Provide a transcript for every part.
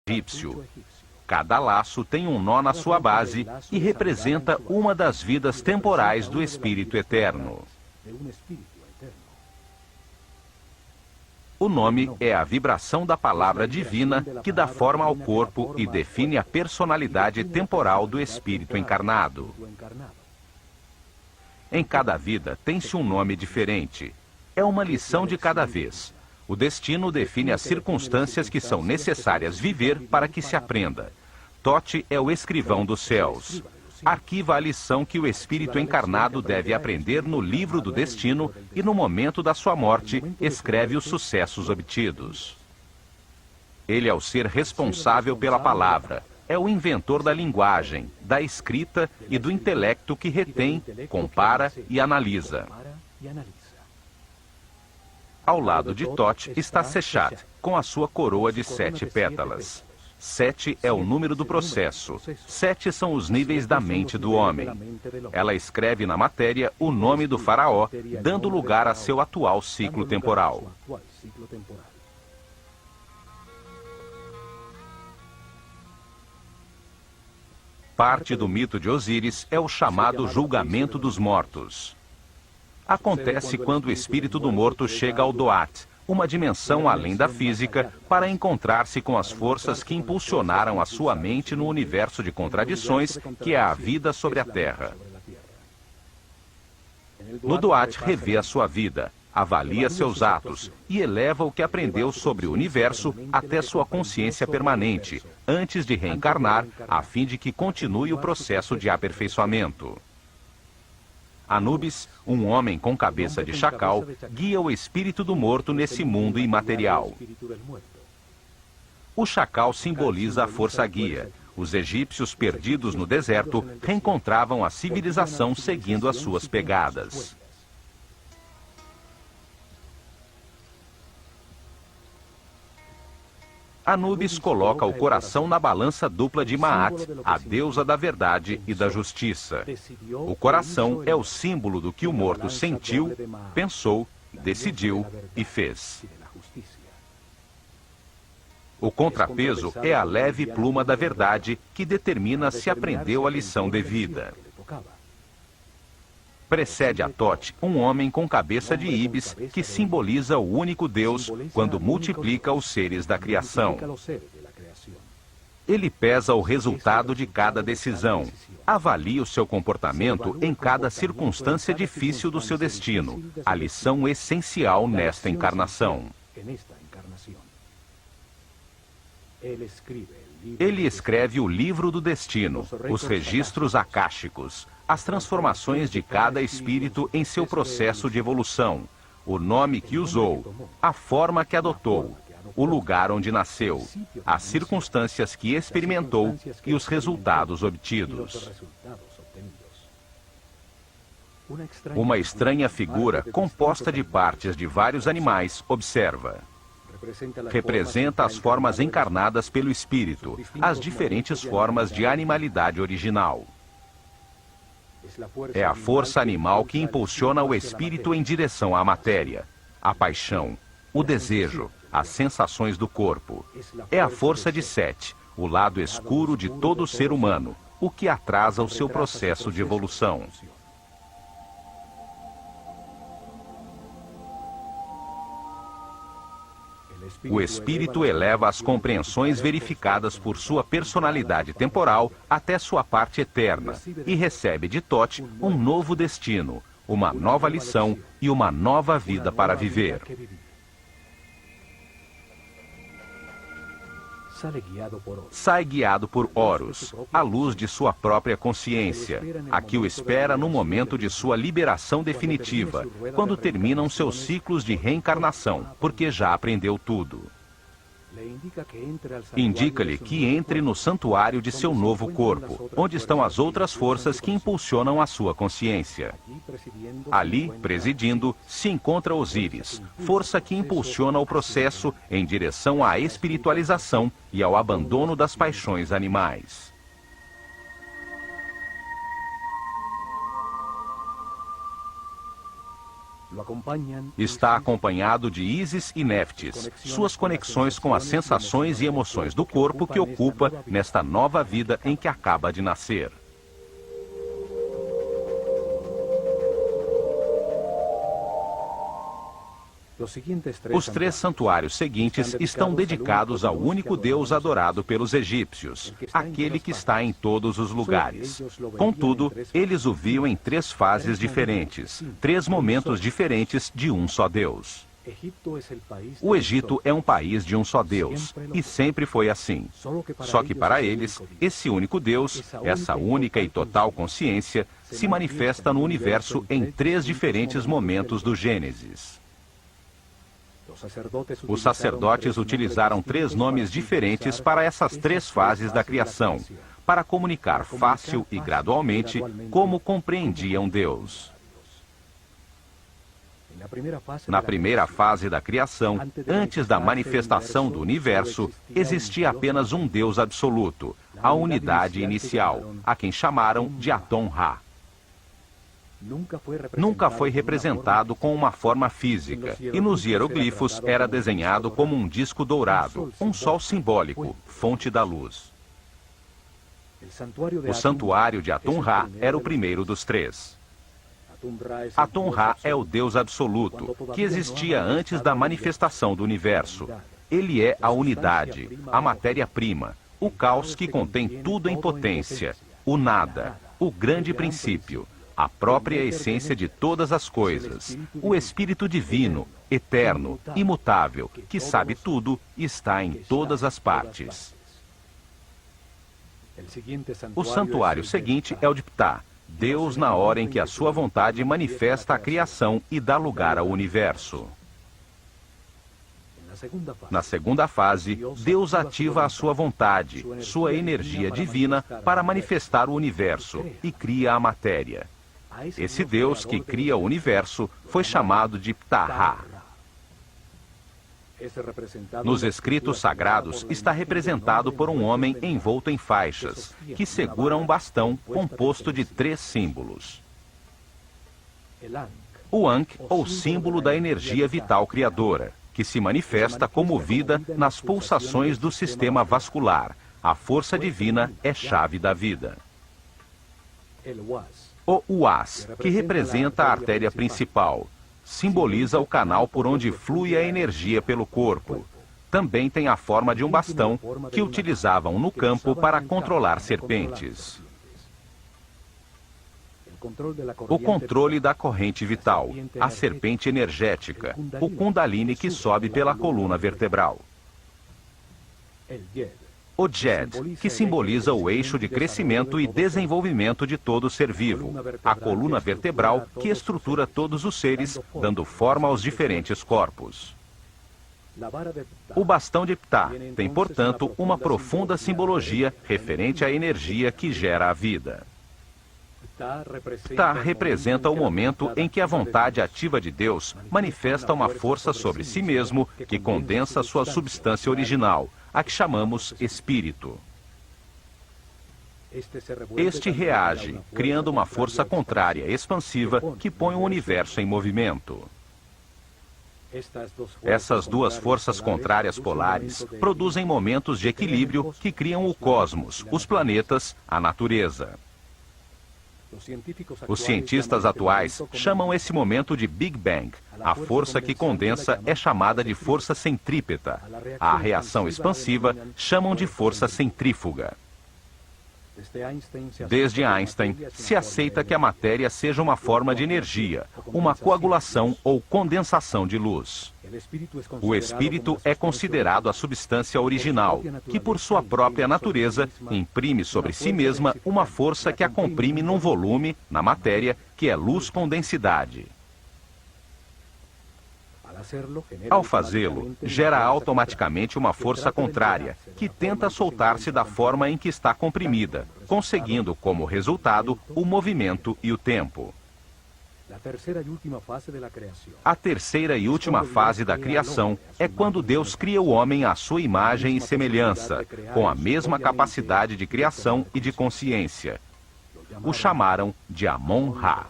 egípcio. Cada laço tem um nó na sua base e representa uma das vidas temporais do Espírito Eterno. O nome é a vibração da palavra divina que dá forma ao corpo e define a personalidade temporal do Espírito encarnado. Em cada vida tem-se um nome diferente. É uma lição de cada vez. O destino define as circunstâncias que são necessárias viver para que se aprenda. Tote é o escrivão dos céus. Arquiva a lição que o espírito encarnado deve aprender no livro do destino e, no momento da sua morte, escreve os sucessos obtidos. Ele é o ser responsável pela palavra. É o inventor da linguagem, da escrita e do intelecto que retém, compara e analisa. Ao lado de Tote está Sechat, com a sua coroa de 7 pétalas. 7 é o número do processo. 7 são os níveis da mente do homem. Ela escreve na matéria o nome do faraó, dando lugar a seu atual ciclo temporal. Parte do mito de Osíris é o chamado julgamento dos mortos. Acontece quando o espírito do morto chega ao Doat, uma dimensão além da física, para encontrar-se com as forças que impulsionaram a sua mente no universo de contradições que é a vida sobre a Terra. No Doat revê a sua vida, avalia seus atos e eleva o que aprendeu sobre o universo até sua consciência permanente, antes de reencarnar, a fim de que continue o processo de aperfeiçoamento. Anubis, um homem com cabeça de chacal, guia o espírito do morto nesse mundo imaterial. O chacal simboliza a força guia. Os egípcios perdidos no deserto reencontravam a civilização seguindo as suas pegadas. Anubis coloca o coração na balança dupla de Maat, a deusa da verdade e da justiça. O coração é o símbolo do que o morto sentiu, pensou, decidiu e fez. O contrapeso é a leve pluma da verdade que determina se aprendeu a lição devida. Precede a Tote um homem com cabeça de íbis que simboliza o único Deus quando multiplica os seres da criação. Ele pesa o resultado de cada decisão, avalia o seu comportamento em cada circunstância difícil do seu destino, a lição essencial nesta encarnação. Ele escreve o livro do destino, os registros akáshicos, as transformações de cada espírito em seu processo de evolução, o nome que usou, a forma que adotou, o lugar onde nasceu, as circunstâncias que experimentou e os resultados obtidos. Uma estranha figura, composta de partes de vários animais, observa. Representa as formas encarnadas pelo espírito, as diferentes formas de animalidade original. É a força animal que impulsiona o espírito em direção à matéria, a paixão, o desejo, as sensações do corpo. É a força de Set, o lado escuro de todo ser humano, o que atrasa o seu processo de evolução. O espírito eleva as compreensões verificadas por sua personalidade temporal até sua parte eterna e recebe de Tote um novo destino, uma nova lição e uma nova vida para viver. Sai guiado por Horus, a luz de sua própria consciência, a que o espera no momento de sua liberação definitiva, quando terminam seus ciclos de reencarnação, porque já aprendeu tudo. Indica-lhe que entre no santuário de seu novo corpo, onde estão as outras forças que impulsionam a sua consciência. Ali, presidindo, se encontra Osíris, força que impulsiona o processo em direção à espiritualização e ao abandono das paixões animais. Está acompanhado de Ísis e Néftis, suas conexões com as sensações e emoções do corpo que ocupa nesta nova vida em que acaba de nascer. Os 3 santuários seguintes estão dedicados ao único Deus adorado pelos egípcios, aquele que está em todos os lugares. Contudo, eles o viam em 3 fases diferentes, 3 momentos diferentes de um só Deus. O Egito é um país de um só Deus, e sempre foi assim. Só que para eles, esse único Deus, essa única e total consciência, se manifesta no universo em 3 diferentes momentos do Gênesis. Os sacerdotes utilizaram 3 nomes diferentes para essas 3 fases da criação, para comunicar fácil e gradualmente como compreendiam Deus. Na primeira fase da criação, antes da manifestação do universo, existia apenas um Deus absoluto, a unidade inicial, a quem chamaram de Atum-Ra. Nunca foi representado com uma forma física, e nos hieroglifos era desenhado como um disco dourado, um sol simbólico, fonte da luz. O santuário de Atum-Ra era o primeiro dos 3. Atum-Ra é o Deus absoluto, que existia antes da manifestação do universo. Ele é a unidade, a matéria-prima, o caos que contém tudo em potência, o nada, o grande princípio, a própria essência de todas as coisas, o Espírito Divino, eterno, imutável, que sabe tudo e está em todas as partes. O santuário seguinte é o de Ptah, Deus na hora em que a sua vontade manifesta a criação e dá lugar ao universo. Na segunda fase, Deus ativa a sua vontade, sua energia divina, para manifestar o universo e cria a matéria. Esse Deus que cria o universo foi chamado de Ptah-Ra. Nos escritos sagrados está representado por um homem envolto em faixas, que segura um bastão composto de 3 símbolos. O Ankh, ou símbolo da energia vital criadora, que se manifesta como vida nas pulsações do sistema vascular. A força divina é chave da vida. O Uás, que representa a artéria principal, simboliza o canal por onde flui a energia pelo corpo. Também tem a forma de um bastão que utilizavam no campo para controlar serpentes. O controle da corrente vital, a serpente energética, o Kundalini que sobe pela coluna vertebral. O Djed, que simboliza o eixo de crescimento e desenvolvimento de todo ser vivo, a coluna vertebral que estrutura todos os seres, dando forma aos diferentes corpos. O bastão de Ptah tem, portanto, uma profunda simbologia referente à energia que gera a vida. Ptah representa o momento em que a vontade ativa de Deus manifesta uma força sobre si mesmo que condensa sua substância original, a que chamamos espírito. Este reage, criando uma força contrária expansiva que põe o universo em movimento. Essas 2 forças contrárias polares produzem momentos de equilíbrio que criam o cosmos, os planetas, a natureza. Os cientistas atuais chamam esse momento de Big Bang. A força que condensa é chamada de força centrípeta. A reação expansiva chamam de força centrífuga. Desde Einstein, se aceita que a matéria seja uma forma de energia, uma coagulação ou condensação de luz. O espírito é considerado a substância original, que por sua própria natureza imprime sobre si mesma uma força que a comprime num volume, na matéria, que é luz com densidade. Ao fazê-lo, gera automaticamente uma força contrária, que tenta soltar-se da forma em que está comprimida, conseguindo como resultado o movimento e o tempo. A terceira e última fase da criação é quando Deus cria o homem à sua imagem e semelhança, com a mesma capacidade de criação e de consciência. O chamaram de Amon-Ra.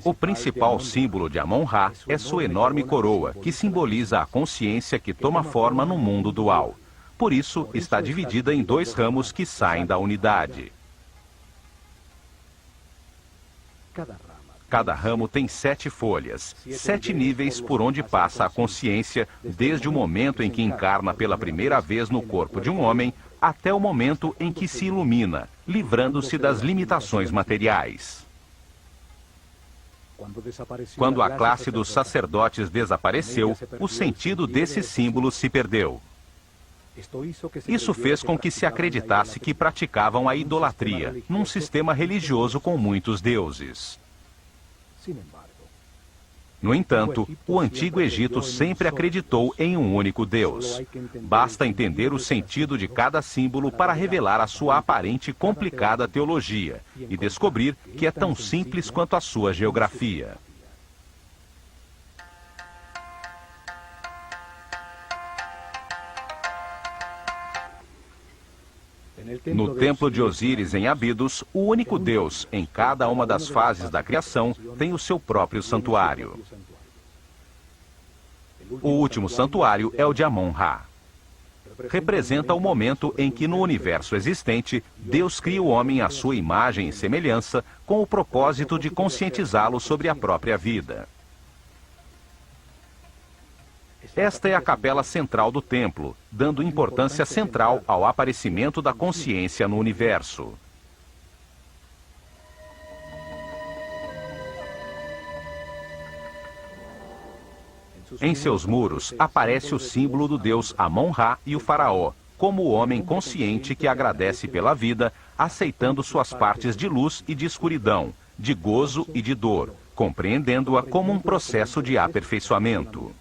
O principal símbolo de Amon-Ra é sua enorme coroa, que simboliza a consciência que toma forma no mundo dual. Por isso, está dividida em dois ramos que saem da unidade. Cada ramo tem 7 folhas, 7 níveis por onde passa a consciência, desde o momento em que encarna pela primeira vez no corpo de um homem, até o momento em que se ilumina, livrando-se das limitações materiais. Quando a classe dos sacerdotes desapareceu, o sentido desse símbolo se perdeu. Isso fez com que se acreditasse que praticavam a idolatria, num sistema religioso com muitos deuses. No entanto, o Antigo Egito sempre acreditou em um único Deus. Basta entender o sentido de cada símbolo para revelar a sua aparente complicada teologia e descobrir que é tão simples quanto a sua geografia. No templo de Osíris, em Abidos, o único Deus, em cada uma das fases da criação, tem o seu próprio santuário. O último santuário é o de Amon-Ra. Representa o momento em que, no universo existente, Deus cria o homem à sua imagem e semelhança, com o propósito de conscientizá-lo sobre a própria vida. Esta é a capela central do templo, dando importância central ao aparecimento da consciência no universo. Em seus muros, aparece o símbolo do deus Amon-Ra e o faraó, como o homem consciente que agradece pela vida, aceitando suas partes de luz e de escuridão, de gozo e de dor, compreendendo-a como um processo de aperfeiçoamento.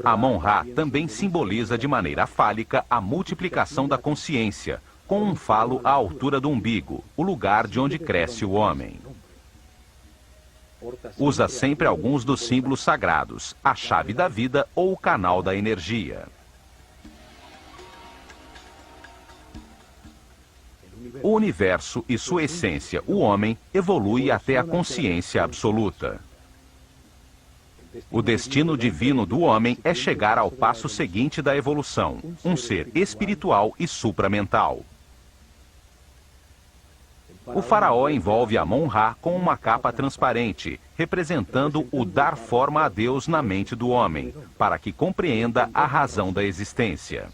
Amon-Ra também simboliza de maneira fálica a multiplicação da consciência, com um falo à altura do umbigo, o lugar de onde cresce o homem. Usa sempre alguns dos símbolos sagrados, a chave da vida ou o canal da energia. O universo e sua essência, o homem, evolui até a consciência absoluta. O destino divino do homem é chegar ao passo seguinte da evolução, um ser espiritual e supramental. O faraó envolve Amon-Ra com uma capa transparente, representando o dar forma a Deus na mente do homem, para que compreenda a razão da existência.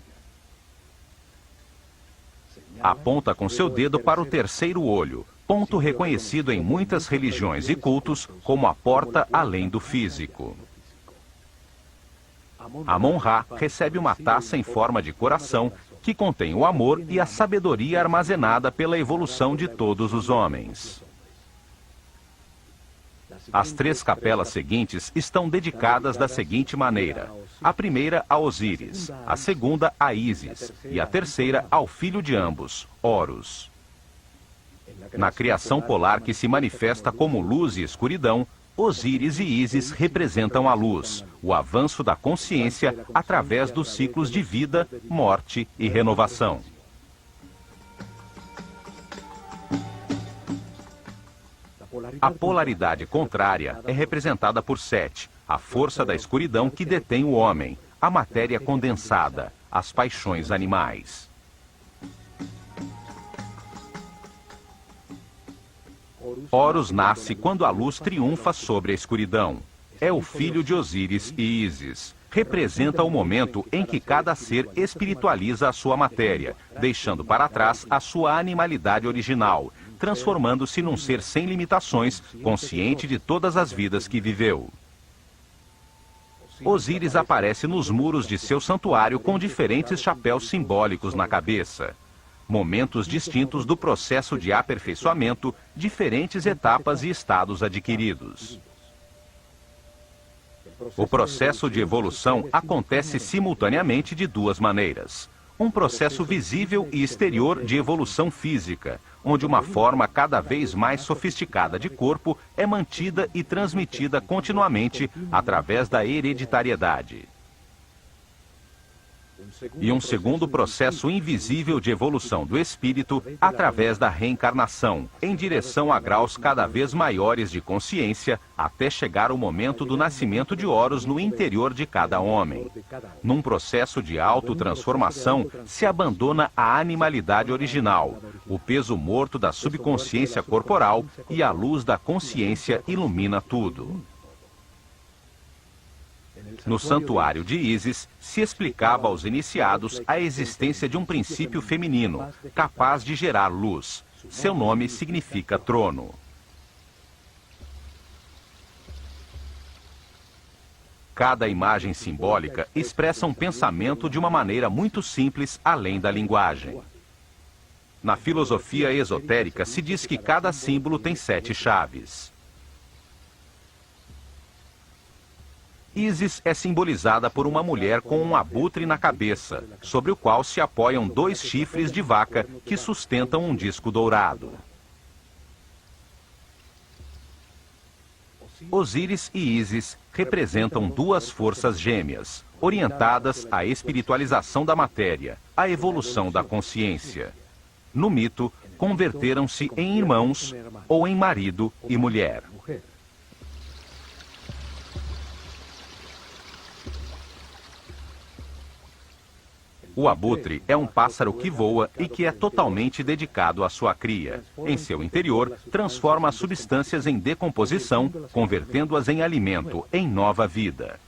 Aponta com seu dedo para o terceiro olho, ponto reconhecido em muitas religiões e cultos como a porta além do físico. Amon-Ra recebe uma taça em forma de coração que contém o amor e a sabedoria armazenada pela evolução de todos os homens. As 3 capelas seguintes estão dedicadas da seguinte maneira: a primeira a Osíris, a segunda a Ísis e a terceira ao filho de ambos, Horus. Na criação polar que se manifesta como luz e escuridão, Osíris e Ísis representam a luz, o avanço da consciência através dos ciclos de vida, morte e renovação. A polaridade contrária é representada por Sete, a força da escuridão que detém o homem, a matéria condensada, as paixões animais. Horus nasce quando a luz triunfa sobre a escuridão. É o filho de Osíris e Ísis. Representa o momento em que cada ser espiritualiza a sua matéria, deixando para trás a sua animalidade original, transformando-se num ser sem limitações, consciente de todas as vidas que viveu. Osíris aparece nos muros de seu santuário com diferentes chapéus simbólicos na cabeça. Momentos distintos do processo de aperfeiçoamento, diferentes etapas e estados adquiridos. O processo de evolução acontece simultaneamente de 2 maneiras. Um processo visível e exterior de evolução física, onde uma forma cada vez mais sofisticada de corpo é mantida e transmitida continuamente através da hereditariedade. e um segundo processo invisível de evolução do espírito através da reencarnação, em direção a graus cada vez maiores de consciência, até chegar o momento do nascimento de Horus no interior de cada homem. Num processo de autotransformação, se abandona a animalidade original, o peso morto da subconsciência corporal, e a luz da consciência ilumina tudo. No santuário de Ísis, se explicava aos iniciados a existência de um princípio feminino, capaz de gerar luz. Seu nome significa trono. Cada imagem simbólica expressa um pensamento de uma maneira muito simples, além da linguagem. Na filosofia esotérica, se diz que cada símbolo tem 7 chaves. Ísis é simbolizada por uma mulher com um abutre na cabeça, sobre o qual se apoiam 2 chifres de vaca que sustentam um disco dourado. Osíris e Ísis representam 2 forças gêmeas, orientadas à espiritualização da matéria, à evolução da consciência. No mito, converteram-se em irmãos ou em marido e mulher. O abutre é um pássaro que voa e que é totalmente dedicado à sua cria. Em seu interior, transforma as substâncias em decomposição, convertendo-as em alimento, em nova vida.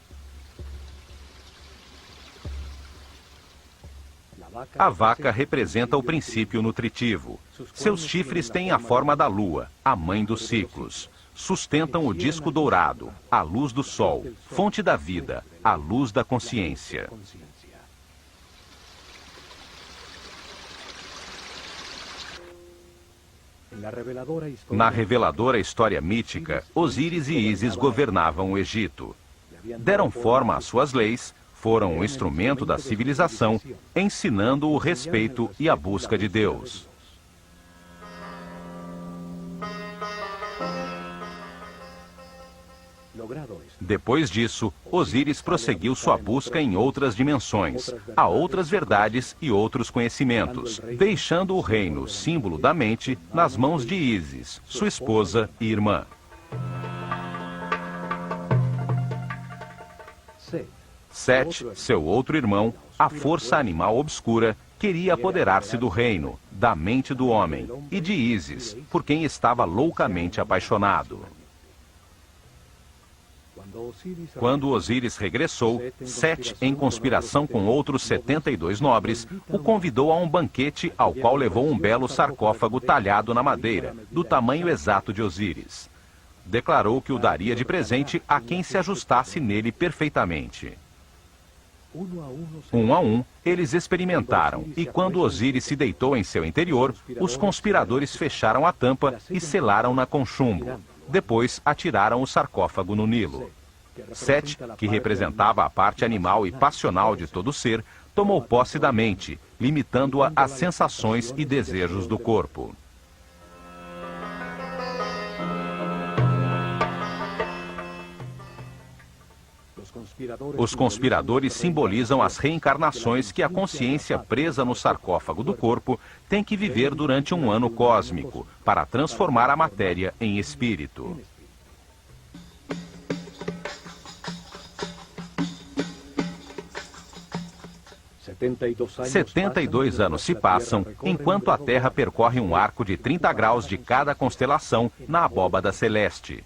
A vaca representa o princípio nutritivo. Seus chifres têm a forma da lua, a mãe dos ciclos. Sustentam o disco dourado, a luz do sol, fonte da vida, a luz da consciência. Na reveladora história mítica, Osíris e Ísis governavam o Egito. Deram forma às suas leis, foram o instrumento da civilização, ensinando o respeito e a busca de Deus. Depois disso, Osíris prosseguiu sua busca em outras dimensões, a outras verdades e outros conhecimentos, deixando o reino, símbolo da mente, nas mãos de Ísis, sua esposa e irmã. Set, seu outro irmão, a força animal obscura, queria apoderar-se do reino, da mente do homem e de Ísis, por quem estava loucamente apaixonado. Quando Osíris regressou, Set, em conspiração com outros 72 nobres, o convidou a um banquete ao qual levou um belo sarcófago talhado na madeira, do tamanho exato de Osíris. Declarou que o daria de presente a quem se ajustasse nele perfeitamente. Um a um, eles experimentaram, e quando Osíris se deitou em seu interior, os conspiradores fecharam a tampa e selaram-na com chumbo. Depois, atiraram o sarcófago no Nilo. Set, que representava a parte animal e passional de todo ser, tomou posse da mente, limitando-a às sensações e desejos do corpo. Os conspiradores simbolizam as reencarnações que a consciência presa no sarcófago do corpo tem que viver durante um ano cósmico, para transformar a matéria em espírito. Setenta 72 anos se passam, enquanto a Terra percorre um arco de 30 graus de cada constelação na abóbada celeste.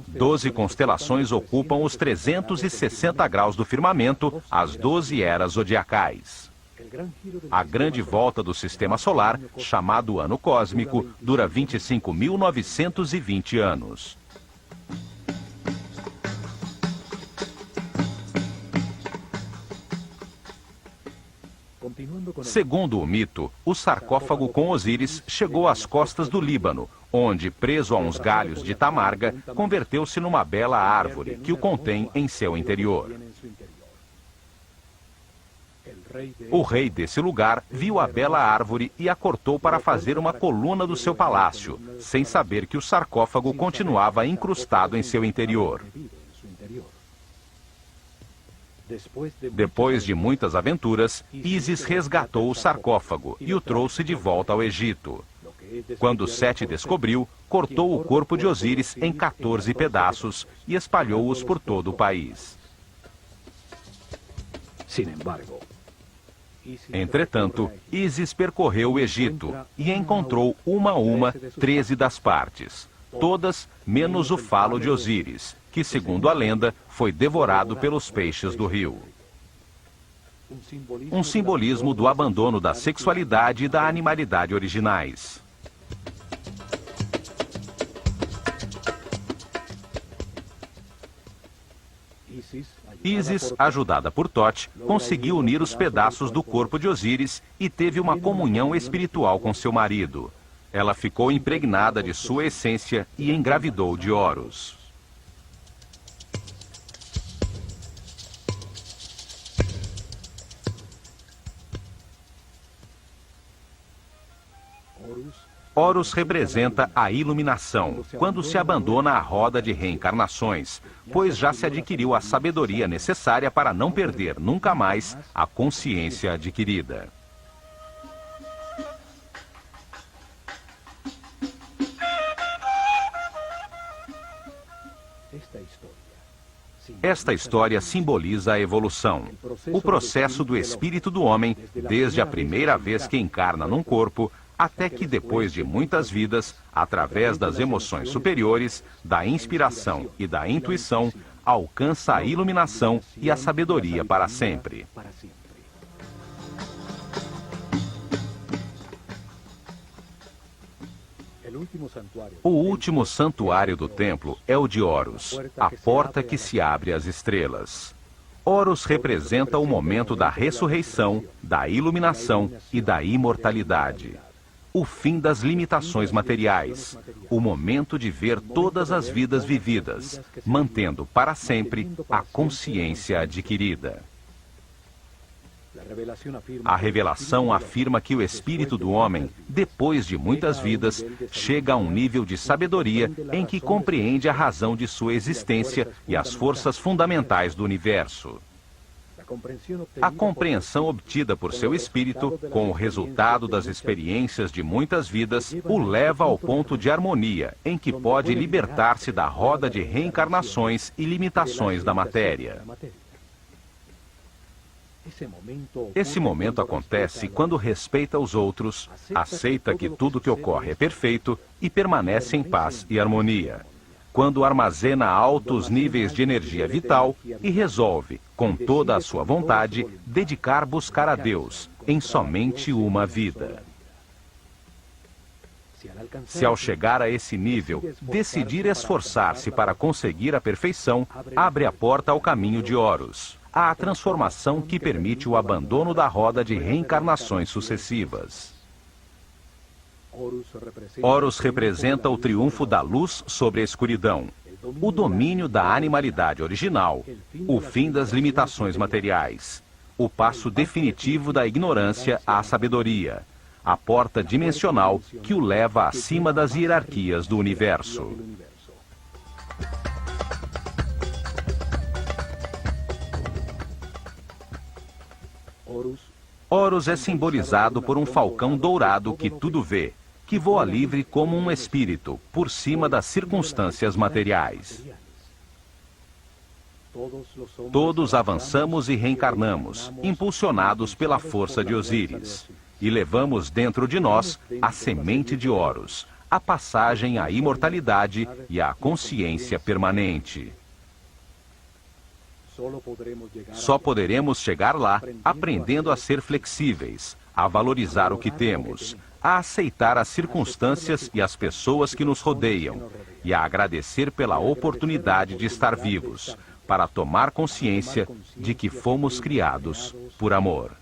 12 constelações ocupam os 360 graus do firmamento, as 12 eras zodiacais. A grande volta do sistema solar, chamado ano cósmico, dura 25.920 anos. Segundo o mito, o sarcófago com Osíris chegou às costas do Líbano, onde, preso a uns galhos de tamarga, converteu-se numa bela árvore que o contém em seu interior. O rei desse lugar viu a bela árvore e a cortou para fazer uma coluna do seu palácio, sem saber que o sarcófago continuava incrustado em seu interior. Depois de muitas aventuras, Ísis resgatou o sarcófago e o trouxe de volta ao Egito. Quando Sete descobriu, cortou o corpo de Osíris em 14 pedaços e espalhou-os por todo o país. Entretanto, Ísis percorreu o Egito e encontrou uma a uma 13 das partes, todas menos o falo de Osíris, que, segundo a lenda, foi devorado pelos peixes do rio. Um simbolismo do abandono da sexualidade e da animalidade originais. Ísis, ajudada por Tote, conseguiu unir os pedaços do corpo de Osíris e teve uma comunhão espiritual com seu marido. Ela ficou impregnada de sua essência e engravidou de Horus. Horus representa a iluminação, quando se abandona a roda de reencarnações, pois já se adquiriu a sabedoria necessária para não perder nunca mais a consciência adquirida. Esta história simboliza a evolução, o processo do espírito do homem, desde a primeira vez que encarna num corpo, até que depois de muitas vidas, através das emoções superiores, da inspiração e da intuição, alcança a iluminação e a sabedoria para sempre. O último santuário do templo é o de Horus, a porta que se abre às estrelas. Horus representa o momento da ressurreição, da iluminação e da imortalidade. O fim das limitações materiais, o momento de ver todas as vidas vividas, mantendo para sempre a consciência adquirida. A revelação afirma que o espírito do homem, depois de muitas vidas, chega a um nível de sabedoria em que compreende a razão de sua existência e as forças fundamentais do universo. A compreensão obtida por seu espírito, com o resultado das experiências de muitas vidas, o leva ao ponto de harmonia, em que pode libertar-se da roda de reencarnações e limitações da matéria. Esse momento acontece quando respeita os outros, aceita que tudo que ocorre é perfeito e permanece em paz e harmonia. Quando armazena altos níveis de energia vital e resolve, com toda a sua vontade, buscar a Deus em somente uma vida. Se ao chegar a esse nível, decidir esforçar-se para conseguir a perfeição, abre a porta ao caminho de Horus, à transformação que permite o abandono da roda de reencarnações sucessivas. Horus representa o triunfo da luz sobre a escuridão, o domínio da animalidade original, o fim das limitações materiais, o passo definitivo da ignorância à sabedoria, a porta dimensional que o leva acima das hierarquias do universo. Horus é simbolizado por um falcão dourado que tudo vê, que voa livre como um espírito, por cima das circunstâncias materiais. Todos avançamos e reencarnamos, impulsionados pela força de Osíris, e levamos dentro de nós a semente de Horus, a passagem à imortalidade e à consciência permanente. Só poderemos chegar lá aprendendo a ser flexíveis, a valorizar o que temos, a aceitar as circunstâncias e as pessoas que nos rodeiam e a agradecer pela oportunidade de estar vivos, para tomar consciência de que fomos criados por amor.